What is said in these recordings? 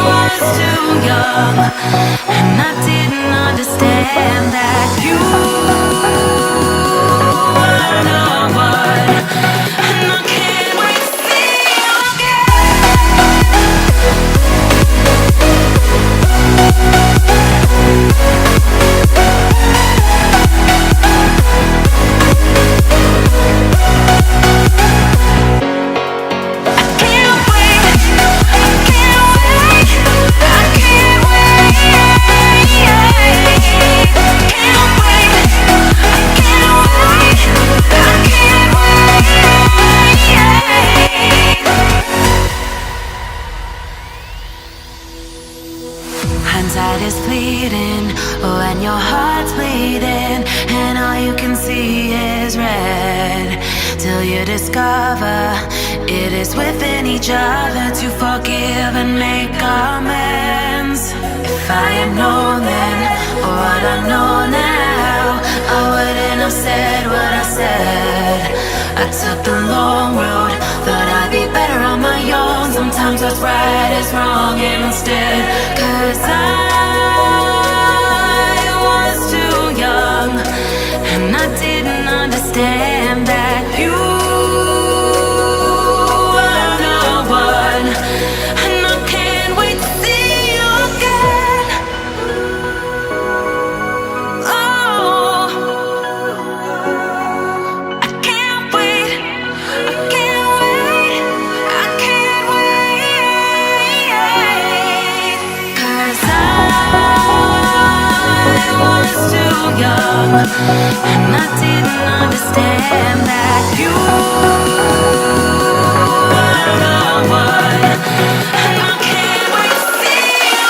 was too young, and I didn't understand that you were the one, and I can't wait to see you hindsight is fleeting, oh, and your heart's bleeding, and all you can see is red, till you discover it is within each other to forgive and make amends. If I had known then, or what I know now, I wouldn't have said what I said. I took the long road, thought I'd be better on my own. Sometimes what's right is wrong instead, 'cause I was too young, and I didn't understand that you were the one, and I can't wait to see you again. Oh, I can't wait, I can't wait, I can't wait, 'cause I was too young, and I didn't understand that you were the one, and I can't wait to see you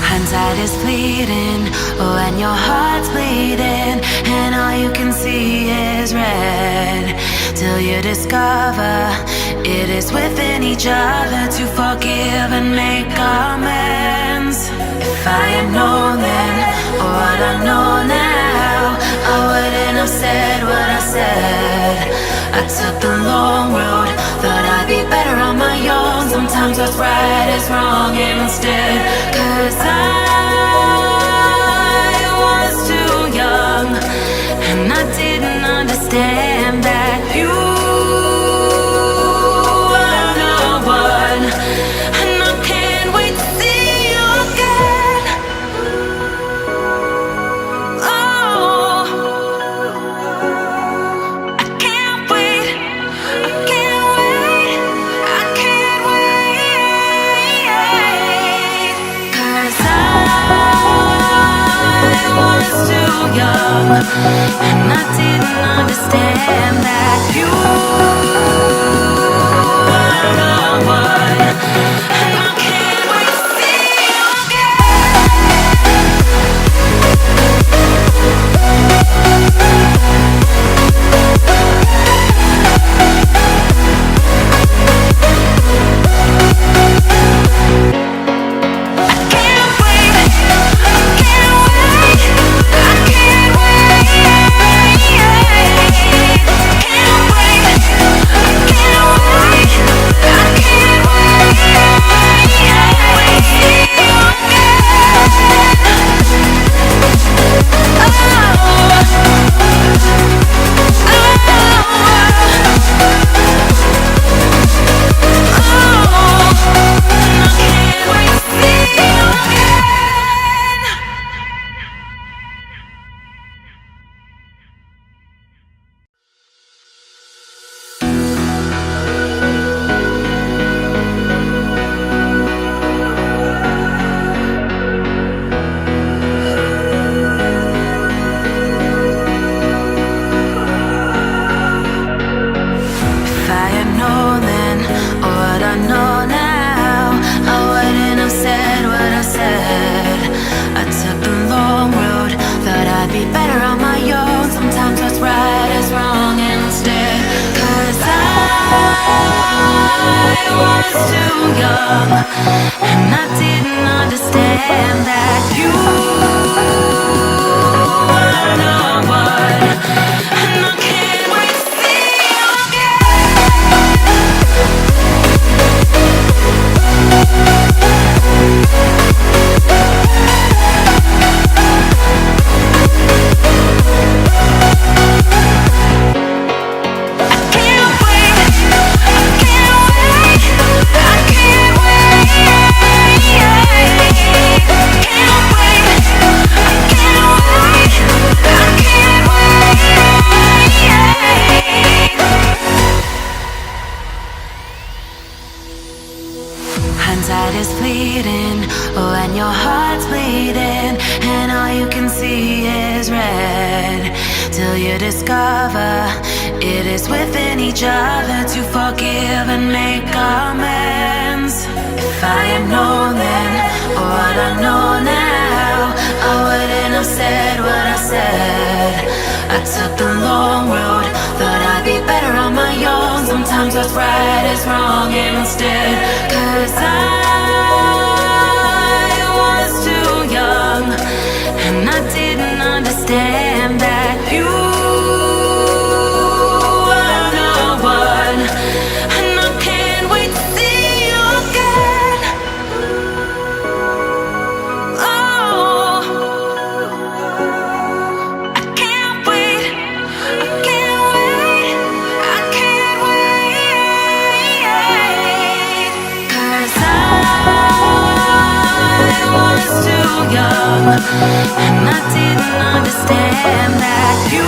hindsight is fleeting, oh, and your heart's bleeding, and all you can see is red, till you discover it is within each other to forgive and make amends. If I had known then, or what I know now, I wouldn't have said what I said. I took the long road, thought I'd be better on my own. Sometimes what's right is wrong instead, 'cause I was too young, and I didn't understand that you were the one, and I can't wait to see you again. young, and I didn't understand that you were the one. And I can't wait to see you too young, and I didn't understand that you were the one, and I can't wait to see you hindsight is fleeting when your heart's bleeding and all you can see is red, till you discover it is within each other to forgive and make amends. If I had known then what I know now, I wouldn't have said what I said. I took the long road, thought I'd be better on my own. Sometimes what's right is wrong instead, 'cause I was too young, and I didn't understand that you were the one, and I can't wait to see you again. Oh, I can't wait, I can't wait, I can't wait, 'cause I was too young, and I didn't understand that you